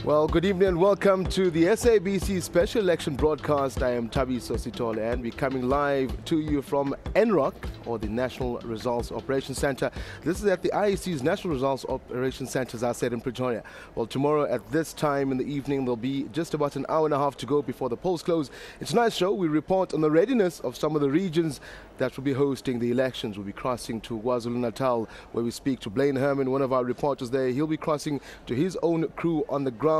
Well, good evening and welcome to the SABC special election broadcast. I am Tabi Sositole and we're coming live to you from NROC, or the National Results Operations Center. This is at the IEC's National Results Operations Center, as I said, in Pretoria. Well, tomorrow at this time in the evening, there'll be just about an hour and a half to go before the polls close. In tonight's show, we report on the readiness of some of the regions that will be hosting the elections. We'll be crossing to KwaZulu Natal, where we speak to Blaine Herman, one of our reporters there. He'll be crossing to his own crew on the ground.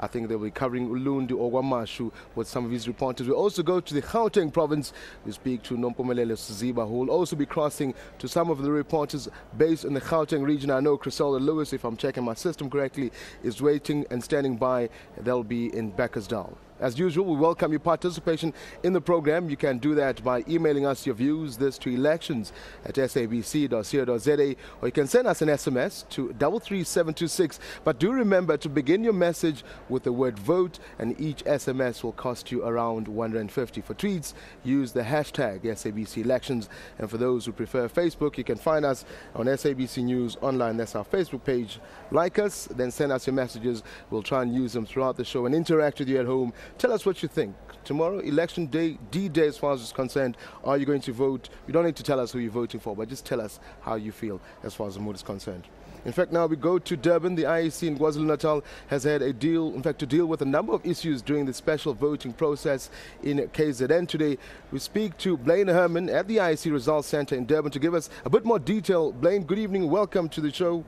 I think they'll be covering Ulundi or Wamashu with some of his reporters. We'll also go to the Gauteng province. We speak to Nompumelelo Siziba, who will also be crossing to some of the reporters based in the Gauteng region. I know Criselda Lewis, if I'm checking my system correctly, is waiting and standing by. They'll be in Beckersdale. As usual, we welcome your participation in the program. You can do that by emailing us your views, this to elections@sabc.co.za, or you can send us an SMS to 33726. But do remember to begin your message with the word vote, and each SMS will cost you around 150. For tweets, use the hashtag SABC Elections. And for those who prefer Facebook, you can find us on SABC News Online. That's our Facebook page. Like us, then send us your messages. We'll try and use them throughout the show and interact with you at home. Tell us what you think. Tomorrow, election day, D-Day as far as it's concerned. Are you going to vote? You don't need to tell us who you're voting for, but just tell us how you feel as far as the mood is concerned. In fact, now we go to Durban. The IEC in KwaZulu Natal has had a deal, in fact, to deal with a number of issues during the special voting process in KZN. Today, we speak to Blaine Herman at the IEC Results Center in Durban to give us a bit more detail. Blaine, good evening. Welcome to the show.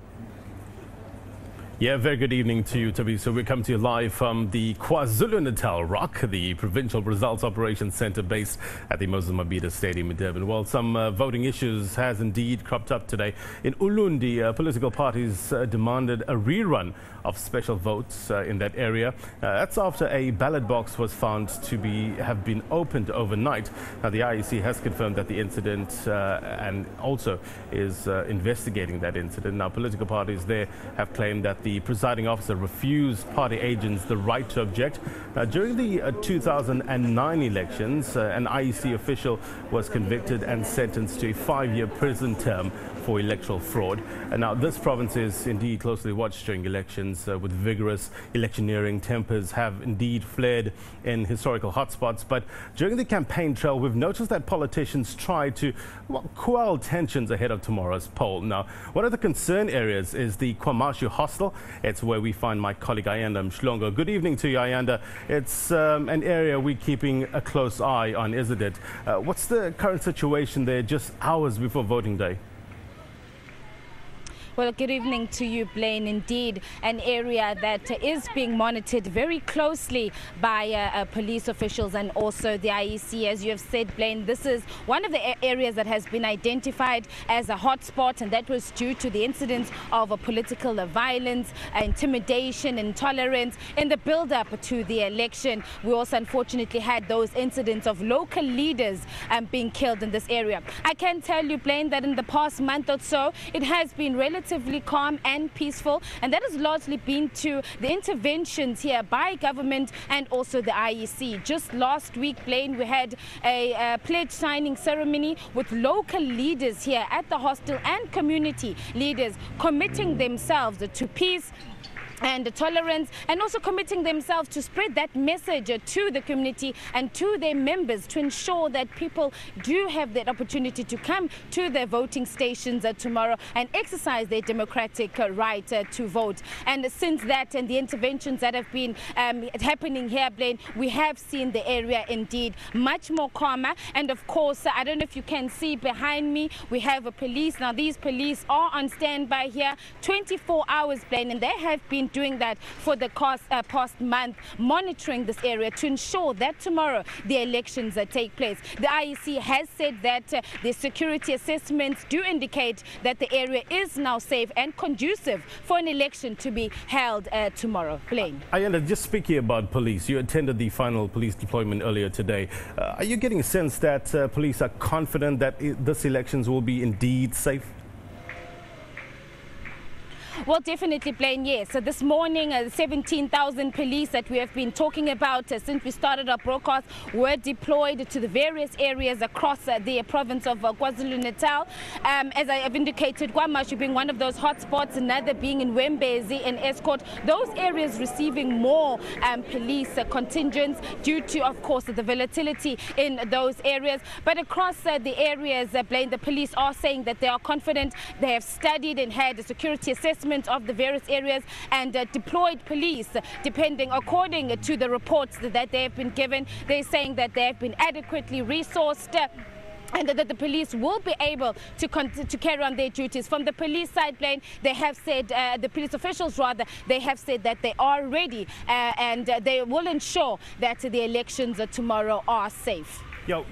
Yeah, very good evening to you, Tabi. So we come to you live from the KwaZulu Natal ROC, the Provincial Results Operations Center based at the Moses Mabhida Stadium in Durban. Well, some voting issues has indeed cropped up today. In Ulundi, political parties demanded a rerun of special votes in that area. That's after a ballot box was found to have been opened overnight. Now, the IEC has confirmed that the incident and also is investigating that incident. Now, political parties there have claimed that the presiding officer refused party agents the right to object. Now, during the 2009 elections, an IEC official was convicted and sentenced to a 5-year prison term for electoral fraud. And now this province is indeed closely watched during elections with vigorous electioneering. Tempers have indeed flared in historical hotspots. But during the campaign trail, we've noticed that politicians try to quell tensions ahead of tomorrow's poll. Now, one of the concern areas is the KwaMashu hostel. It's where we find my colleague Ayanda Mshlongo. Good evening to you, Ayanda. It's an area we're keeping a close eye on, isn't it? What's the current situation there just hours before voting day? Well, good evening to you, Blaine. Indeed, an area that is being monitored very closely by police officials and also the IEC. As you have said, Blaine, this is one of the areas that has been identified as a hotspot, and that was due to the incidents of political violence, intimidation, intolerance in the build-up to the election. We also unfortunately had those incidents of local leaders being killed in this area. I can tell you, Blaine, that in the past month or so, it has been relatively calm and peaceful, and that has largely been to the interventions here by government and also the IEC. Just last week, Blaine, we had a pledge signing ceremony with local leaders here at the hostel and community leaders committing themselves to peace and tolerance, and also committing themselves to spread that message to the community and to their members to ensure that people do have that opportunity to come to their voting stations tomorrow and exercise their democratic right to vote. And since that and the interventions that have been happening here, Blaine, we have seen the area indeed much more calmer. And of course, I don't know if you can see behind me, we have a police. Now, these police are on standby here 24 hours, Blaine, and they have been doing that for the past month, monitoring this area to ensure that tomorrow the elections take place. The IEC has said that the security assessments do indicate that the area is now safe and conducive for an election to be held tomorrow. Blaine. Ayanda, just speaking about police, you attended the final police deployment earlier today. Are you getting a sense that police are confident that this elections will be indeed safe? Well, definitely, Blaine, yes. So this morning, 17,000 police that we have been talking about since we started our broadcast were deployed to the various areas across the province of KwaZulu Natal. As I have indicated, KwaMashu being one of those hotspots, another being in Wembezi and Escort. Those areas receiving more police contingents due to, of course, the volatility in those areas. But across the areas, Blaine, the police are saying that they are confident. They have studied and had a security assessment of the various areas and deployed police, depending according to the reports that they have been given. They're saying that they have been adequately resourced, and that the police will be able to carry on their duties. From the police side, Blaine, they have said, the police officials rather, they have said that they are ready and they will ensure that the elections tomorrow are safe.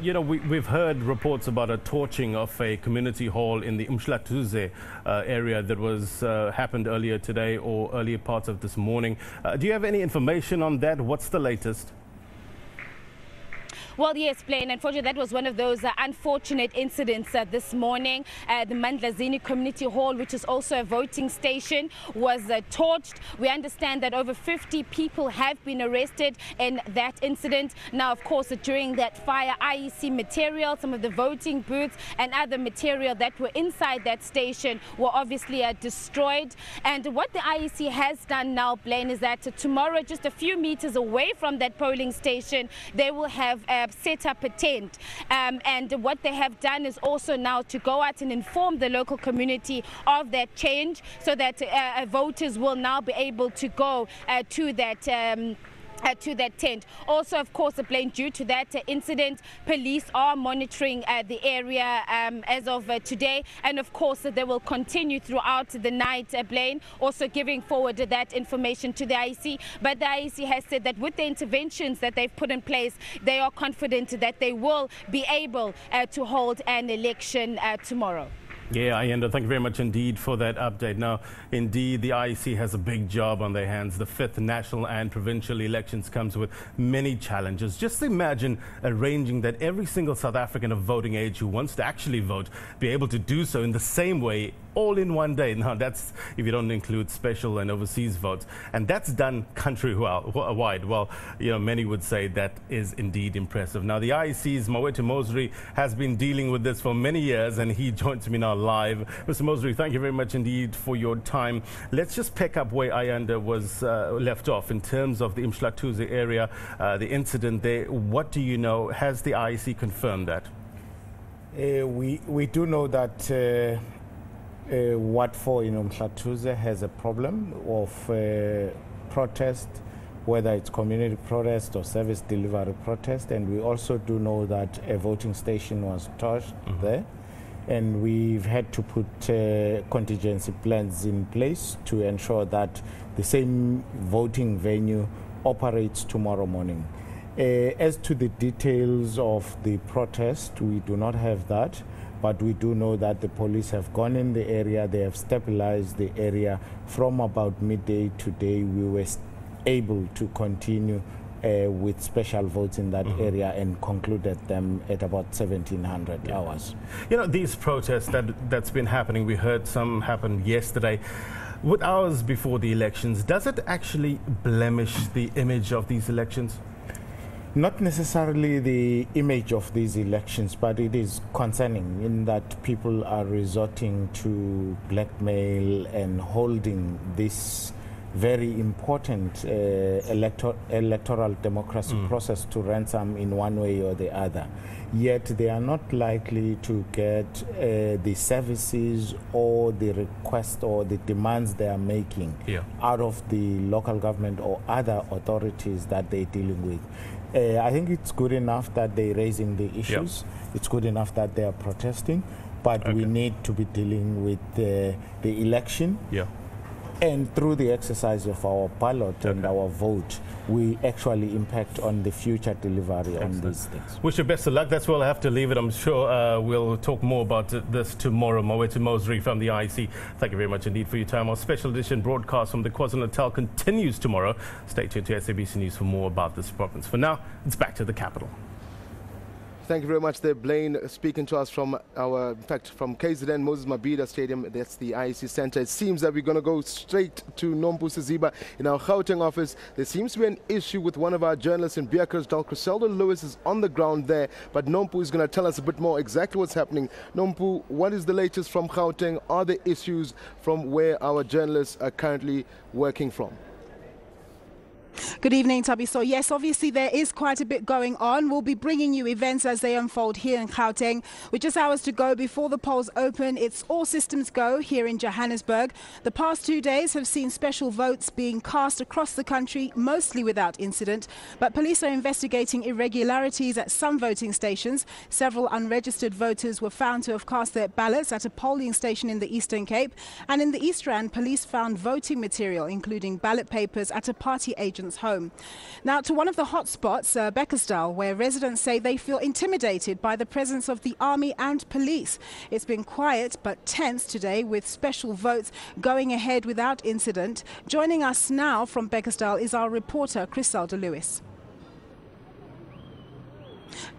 You know, we've heard reports about a torching of a community hall in the Umhlatuze area that was happened earlier today or earlier parts of this morning. Do you have any information on that? What's the latest? Well, yes, Blaine, unfortunately, that was one of those unfortunate incidents this morning. The Mandlazini Community Hall, which is also a voting station, was torched. We understand that over 50 people have been arrested in that incident. Now, of course, during that fire, IEC material, some of the voting booths and other material that were inside that station were obviously destroyed. And what the IEC has done now, Blaine, is that tomorrow, just a few meters away from that polling station, they will have set up a tent, and what they have done is also now to go out and inform the local community of that change, so that voters will now be able to go to that tent. Also, of course, Blaine, due to that incident, police are monitoring the area as of today, and of course they will continue throughout the night, Blaine, also giving forward that information to the IEC. But the IEC has said that with the interventions that they've put in place, they are confident that they will be able to hold an election tomorrow. Yeah, Ayanda, thank you very much indeed for that update. Now, indeed, the IEC has a big job on their hands. The 5th national and provincial elections comes with many challenges. Just imagine arranging that every single South African of voting age who wants to actually vote be able to do so in the same way all in one day. Now, that's if you don't include special and overseas votes. And that's done countrywide. Well, you know, many would say that is indeed impressive. Now, the IEC's Mawethu Mosri has been dealing with this for many years, and he joins me now live. Mr. Mosri, thank you very much indeed for your time. Let's just pick up where Ayanda was left off in terms of the Umhlatuze area, the incident there. What do you know? Has the IEC confirmed that? We do know that Ward 4 in Umhlatuze has a problem of protest, whether it's community protest or service delivery protest, and we also do know that a voting station was torched there, and we've had to put contingency plans in place to ensure that the same voting venue operates tomorrow morning. As to the details of the protest, we do not have that. But we do know that the police have gone in the area, they have stabilized the area. From about midday today, we were able to continue with special votes in that area and concluded them at about 1700 hours. You know, these protests that's been happening, we heard some happen yesterday. With hours before the elections, does it actually blemish the image of these elections? Not necessarily the image of these elections, but it is concerning in that people are resorting to blackmail and holding this very important electoral democracy process to ransom in one way or the other. Yet they are not likely to get the services or the request or the demands they are making out of the local government or other authorities that they're dealing with. I think it's good enough that they're raising the issues. It's good enough that they are protesting, but we need to be dealing with the election. And through the exercise of our ballot and our vote, we actually impact on the future delivery on these things. Wish you best of luck. That's where I'll have to leave it. I'm sure we'll talk more about this tomorrow. Mawethu Mosri from the IEC, thank you very much indeed for your time. Our special edition broadcast from the KwaZulu Natal continues tomorrow. Stay tuned to SABC News for more about this province. For now, it's back to the capital. Thank you very much there, Blaine, speaking to us from from KZN Moses Mabhida Stadium. That's the IEC Centre. It seems that we're going to go straight to Nompu Siziba in our Gauteng office. There seems to be an issue with one of our journalists in Beaconsdal. Griselda Lewis is on the ground there, but Nompu is going to tell us a bit more exactly what's happening. Nompu, what is the latest from Gauteng? Are there issues from where our journalists are currently working from? Good evening, Tabi. So yes, obviously there is quite a bit going on. We'll be bringing you events as they unfold here in Gauteng. With just hours to go before the polls open, it's all systems go here in Johannesburg. The past 2 days have seen special votes being cast across the country, mostly without incident. But police are investigating irregularities at some voting stations. Several unregistered voters were found to have cast their ballots at a polling station in the Eastern Cape. And in the East Rand, police found voting material, including ballot papers, at a party agent's home. Now to one of the hotspots, Beaconsdal, where residents say they feel intimidated by the presence of the army and police. It's been quiet but tense today with special votes going ahead without incident. Joining us now from Beaconsdal is our reporter, Griselda Lewis.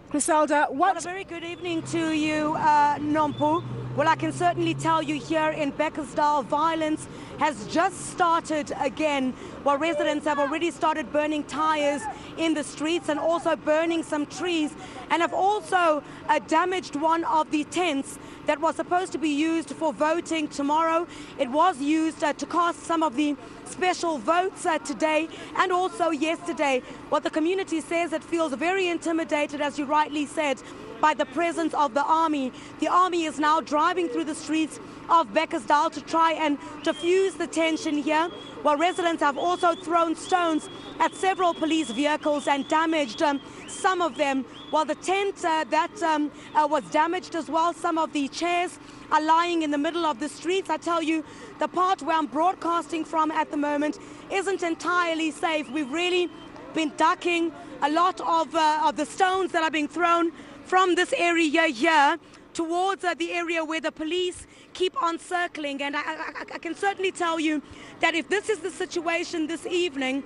Griselda, Well, a very good evening to you, Nompu. Well, I can certainly tell you here in Beaconsdal, violence has just started again, while residents have already started burning tyres in the streets and also burning some trees, and have also damaged one of the tents that was supposed to be used for voting tomorrow. It was used to cast some of the special votes today and also yesterday. What the community says, it feels very intimidated, as you rightly said, by the presence of the army. The army is now driving through the streets of Beaconsdal to try and diffuse the tension here, while residents have also thrown stones at several police vehicles and damaged some of them. While the tent was damaged as well, some of the chairs are lying in the middle of the streets. I tell you, the part where I'm broadcasting from at the moment isn't entirely safe. We've really been ducking a lot of the stones that are being thrown from this area here towards the area where the police keep on circling. And I can certainly tell you that if this is the situation this evening,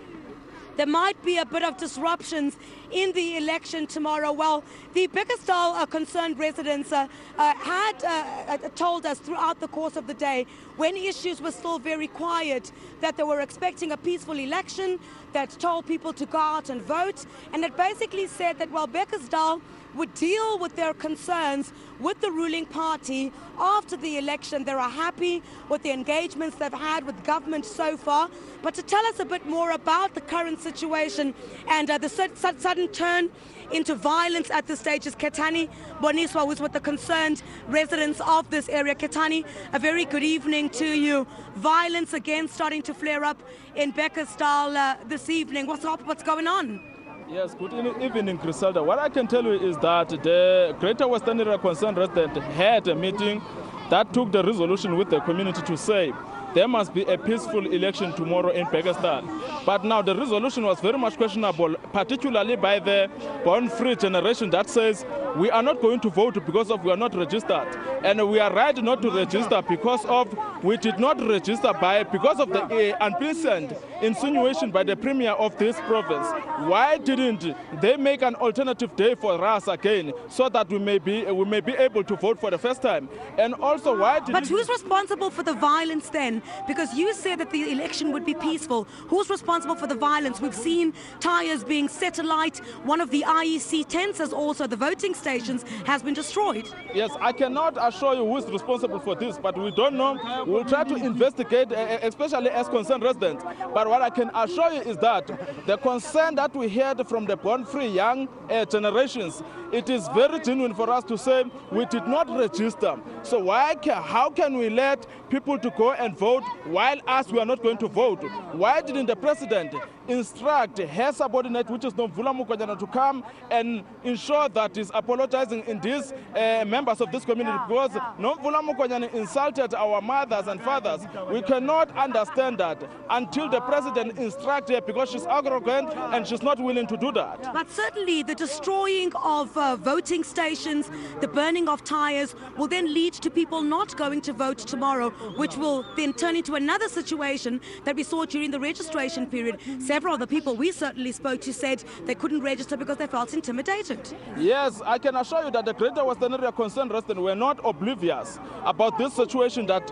there might be a bit of disruptions in the election tomorrow. Well, the Beaconsdal concerned residents had told us throughout the course of the day, when issues were still very quiet, that they were expecting a peaceful election, that told people to go out and vote, and it basically said that, well, Beaconsdal would deal with their concerns with the ruling party after the election. They are happy with the engagements they've had with government so far. But to tell us a bit more about the current situation and the sudden turn into violence at this stage is Ketani Boniswa, who's with the concerned residents of this area. Ketani, a very good evening to you. Violence again starting to flare up in Beaconsdal this evening. What's going on? Yes, good evening, Griselda. What I can tell you is that the Greater Western Area Concerned resident had a meeting that took the resolution with the community to say there must be a peaceful election tomorrow in Beaconsdal. But now the resolution was very much questionable, particularly by the born-free generation that says we are not going to vote because of we are not registered. And we are right not to register because of we did not register because of the unpleasant insinuation by the premier of this province. Why didn't they make an alternative day for us again so that we may be able to vote for the first time? And also, why didn't... But who's responsible for the violence then? Because you said that the election would be peaceful. Who's responsible for the violence? We've seen tyres being set alight. One of the IEC tents, as also the voting stations, has been destroyed. Yes, I cannot assure you who is responsible for this, but we don't know. We'll try to investigate, especially as concerned residents. But what I can assure you is that the concern that we heard from the born-free young generations, it is very genuine for us to say we did not register. So how can we let people to go and vote while us we are not going to vote? Why didn't the president instruct her subordinate, which is Nomvula Mukonyana, to come and ensure that he's apologizing in these members of this community? Because Nomvula Mukonyana insulted our mothers and fathers. We cannot understand that until the president instructs her, because she's arrogant and she's not willing to do that. But certainly the destroying of voting stations, the burning of tyres will then lead to people not going to vote tomorrow, which will then turn into another situation that we saw during the registration period. Several of the people we certainly spoke to said they couldn't register because they felt intimidated. Yes, I can assure you that the Greater Western Area concerned residents were not oblivious about this situation, that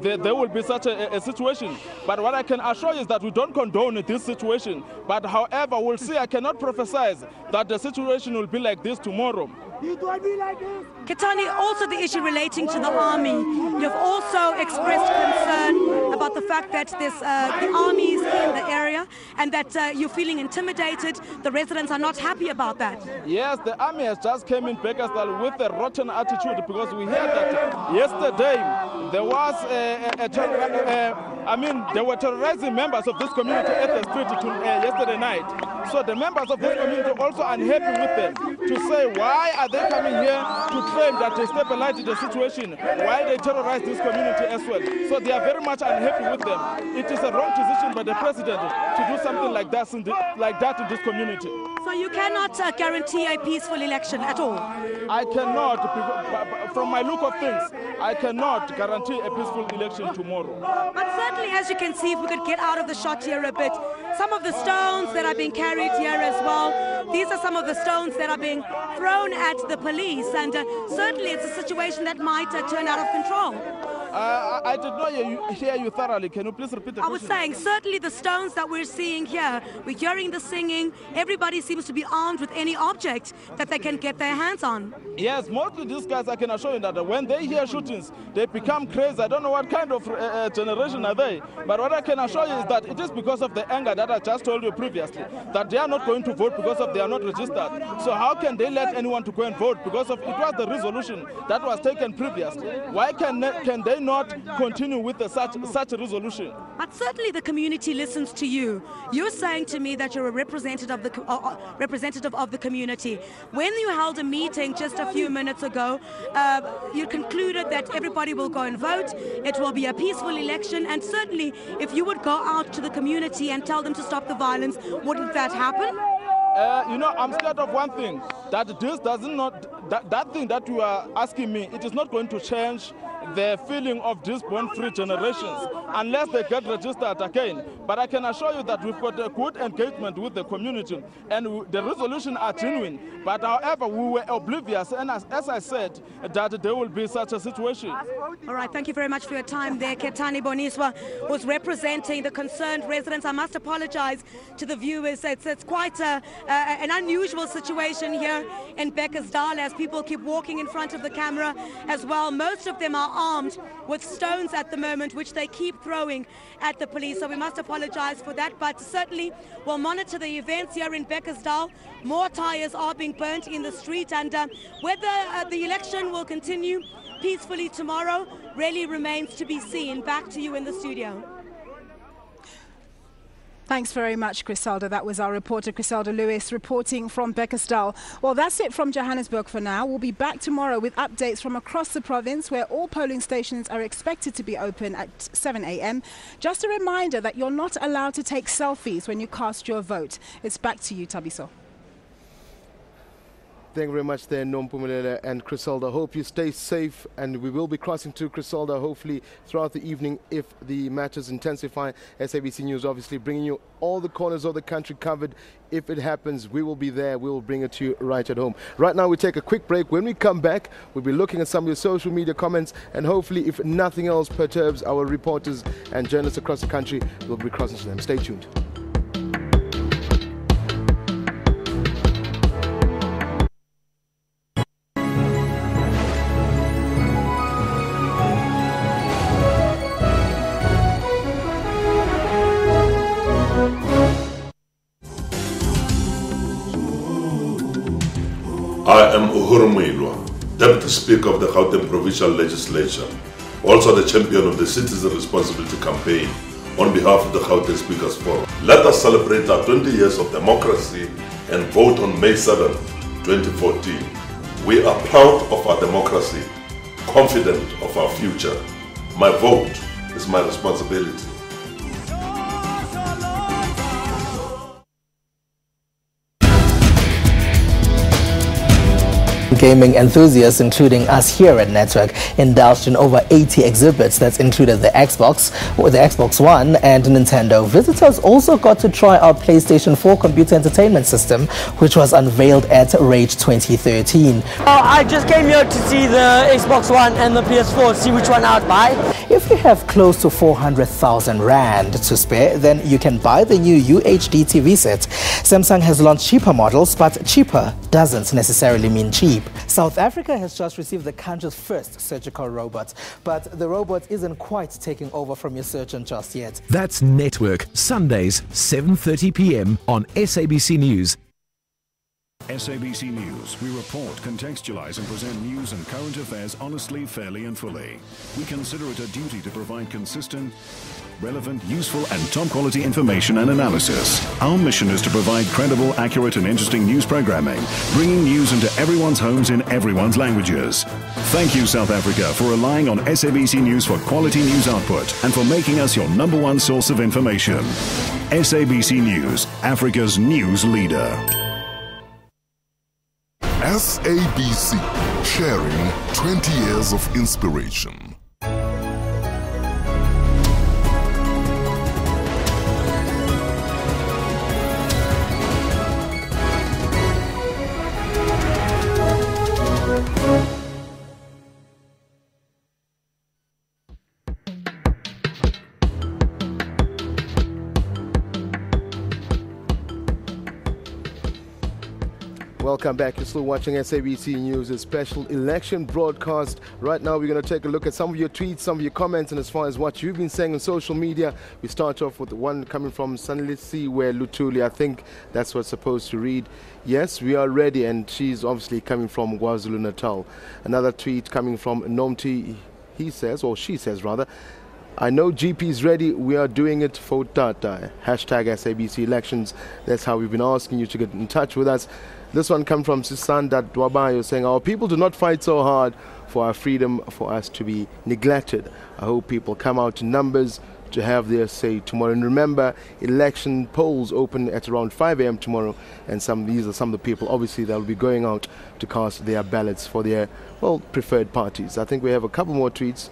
there will be such a situation. But what I can assure you is that we don't condone this situation. But however, we'll see. I cannot prophesy that the situation will be like this tomorrow. Ketani, also the issue relating to the army. You've also expressed concern about the fact that the army is in the area and that you're feeling intimidated. The residents are not happy about that. Yes, the army has just came in Bekkersdal with a rotten attitude, because we heard that yesterday there was they were terrorizing members of this community at the street yesterday night. So the members of this community are also unhappy with them, to say, why are they coming here to claim that they stabilized the situation? Why they terrorize this community as well? So they are very much unhappy with them. It is a wrong decision by the president to do something like that in this community. So you cannot guarantee a peaceful election at all? I cannot, from my look of things, I cannot guarantee a peaceful election tomorrow. But certainly, as you can see, if we could get out of the shot here a bit, some of the stones that are being carried here as well, these are some of the stones that are being thrown at the police, and certainly it's a situation that might turn out of control. I did not hear you thoroughly. Can you please repeat the question? I was saying, certainly the stones that we're seeing here, we're hearing the singing, everybody seems to be armed with any object that they can get their hands on. Yes, mostly these guys, I can assure you that when they hear shootings, they become crazy. I don't know what kind of generation are they, but what I can assure you is that it is because of the anger that I just told you previously, that they are not going to vote because of they are not registered. So how can they let anyone to go and vote? Because of it was the resolution that was taken previously. Why can they not continue with such a resolution? But certainly the community listens to you. You're saying to me that you're a representative of the community. When you held a meeting just a few minutes ago, you concluded that everybody will go and vote. It will be a peaceful election, and certainly if you would go out to the community and tell them to stop the violence, wouldn't that happen? I'm scared of one thing, that this that thing that you are asking me, it is not going to change the feeling of these born-free generations unless they get registered again. But I can assure you that we've got a good engagement with the community, and the resolutions are genuine. But however, we were oblivious, and as I said, that there will be such a situation. All right, thank you very much for your time there. Ketani Boniswa was representing the concerned residents. I must apologize to the viewers. It's quite an unusual situation here in Bekkersdal as people keep walking in front of the camera as well. Most of them are armed with stones at the moment, which they keep throwing at the police. So we must apologize for that, but certainly we'll monitor the events here in Bekkersdal. More tires are being burnt in the street, and whether the election will continue peacefully tomorrow really remains to be seen. Back to you in the studio. Thanks very much, Griselda. That was our reporter, Griselda Lewis, reporting from Bekkersdal. Well, that's it from Johannesburg for now. We'll be back tomorrow with updates from across the province, where all polling stations are expected to be open at 7 a.m. Just a reminder that you're not allowed to take selfies when you cast your vote. It's back to you, Tabiso. Thank you very much there, Nompumelele and Griselda. Hope you stay safe, and we will be crossing to Griselda hopefully throughout the evening if the matches intensify. SABC News obviously bringing you all the corners of the country covered. If it happens, we will be there. We will bring it to you right at home. Right now we take a quick break. When we come back, we'll be looking at some of your social media comments, and hopefully, if nothing else perturbs our reporters and journalists across the country, we'll be crossing to them. Stay tuned. I am Uhuru Muilwa, Deputy Speaker of the Gauteng Provincial Legislature, also the champion of the Citizen Responsibility Campaign on behalf of the Gauteng Speakers Forum. Let us celebrate our 20 years of democracy and vote on May 7, 2014. We are proud of our democracy, confident of our future. My vote is my responsibility. Gaming enthusiasts, including us here at Network, indulged in over 80 exhibits that included the Xbox One and Nintendo. Visitors also got to try our PlayStation 4 computer entertainment system, which was unveiled at Rage 2013. I just came here to see the Xbox One and the PS4, see which one I'd buy. If you have close to 400,000 Rand to spare, then you can buy the new UHD TV set. Samsung has launched cheaper models, but cheaper doesn't necessarily mean cheap. South Africa has just received the country's first surgical robot, but the robot isn't quite taking over from your surgeon just yet. That's Network, Sundays, 7:30 p.m. on SABC News. SABC News. We report, contextualize and present news and current affairs honestly, fairly and fully. We consider it a duty to provide consistent, relevant, useful and top quality information and analysis. Our mission is to provide credible, accurate and interesting news programming, bringing news into everyone's homes in everyone's languages. Thank you, South Africa, for relying on SABC News for quality news output and for making us your #1 source of information. SABC News, Africa's news leader. SABC, sharing 20 years of inspiration. Welcome back. You're still watching SABC News, a special election broadcast. Right now, we're going to take a look at some of your tweets, some of your comments, and as far as what you've been saying on social media. We start off with the one coming from Sanlisi, where Lutuli, I think that's what's supposed to read. Yes, we are ready, and she's obviously coming from KwaZulu Natal. Another tweet coming from Nomti, he says, or she says rather, I know GP is ready. We are doing it for Tata. Hashtag SABC elections. That's how we've been asking you to get in touch with us. This one comes from Sisanda Dwabayo saying, our people do not fight so hard for our freedom for us to be neglected. I hope people come out in numbers to have their say tomorrow. And remember, election polls open at around 5 a.m. tomorrow. And these are some of the people, obviously, that will be going out to cast their ballots for their, well, preferred parties. I think we have a couple more tweets.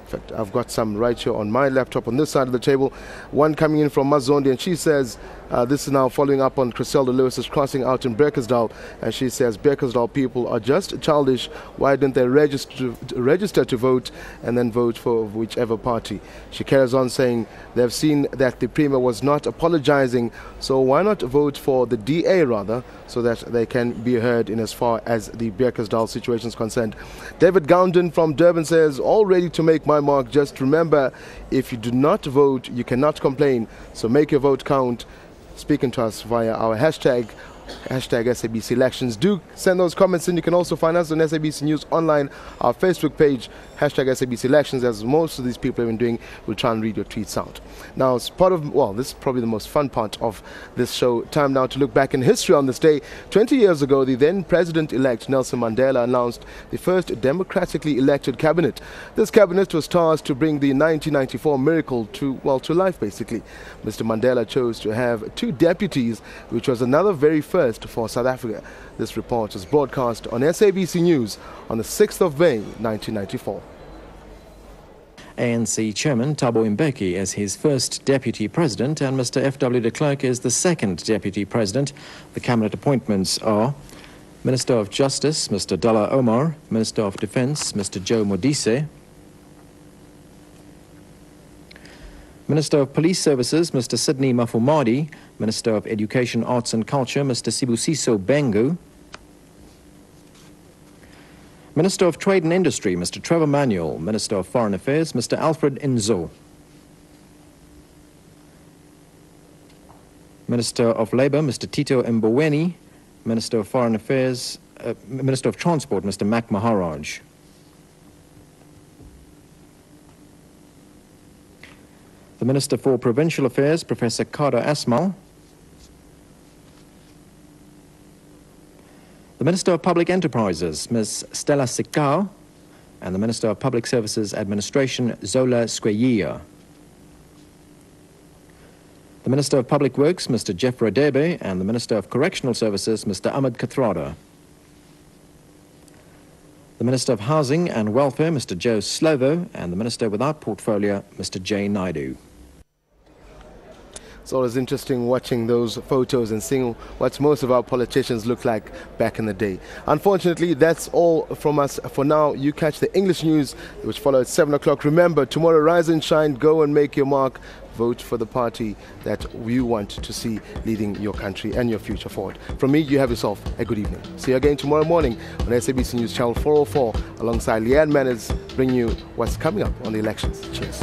In fact, I've got some right here on my laptop on this side of the table. One coming in from Mazondi, and she says, this is now following up on Criselda Lewis's crossing out in Berkersdal, and she says Berkersdal people are just childish. Why didn't they register to vote and then vote for whichever party? She carries on saying they've seen that the Premier was not apologizing, so why not vote for the DA rather, so that they can be heard in as far as the Berkersdal situation is concerned. David Gounden from Durban says, all ready to make my mark. Just remember, if you do not vote, you cannot complain, so make your vote count. Speaking to us via our hashtag SABC elections. Do send those comments in. You can also find us on SABC News Online, our Facebook page, hashtag SABC elections, as most of these people have been doing. We'll try and read your tweets out. Now, as part of, well, this is probably the most fun part of this show. Time now to look back in history on this day. 20 years ago, the then President-elect Nelson Mandela announced the first democratically elected cabinet. This cabinet was tasked to bring the 1994 miracle to life, basically. Mr. Mandela chose to have 2 deputies, which was another very first for South Africa. This report was broadcast on SABC News on the 6th of May, 1994. ANC Chairman Thabo Mbeki as his first Deputy President, and Mr. F.W. de Klerk is the second Deputy President. The cabinet appointments are Minister of Justice, Mr. Dalla Omar, Minister of Defence, Mr. Joe Modise, Minister of Police Services, Mr. Sidney Mafumadi, Minister of Education, Arts and Culture, Mr. Sibusiso Bengu, Minister of Trade and Industry, Mr. Trevor Manuel, Minister of Foreign Affairs, Mr. Alfred Nzo, Minister of Labour, Mr. Tito Mboweni, Minister of Foreign Affairs, Minister of Transport, Mr. Mac Maharaj. The Minister for Provincial Affairs, Professor Kada Asmal. The Minister of Public Enterprises, Ms. Stella Sikau, and the Minister of Public Services Administration, Zola Skweyiya. The Minister of Public Works, Mr. Jeff Radebe, and the Minister of Correctional Services, Mr. Ahmed Kathrada. the Minister of Housing and Welfare, Mr. Joe Slovo, and the Minister without portfolio, Mr. Jay Naidu. It's always interesting watching those photos and seeing what most of our politicians look like back in the day. Unfortunately, that's all from us for now. You catch the English news, which follow at 7 o'clock. Remember, tomorrow, rise and shine, go and make your mark. Vote for the party that you want to see leading your country and your future forward. From me, you have yourself a good evening. See you again tomorrow morning on SABC News Channel 404 alongside Leanne Manners, bringing you what's coming up on the elections. Cheers.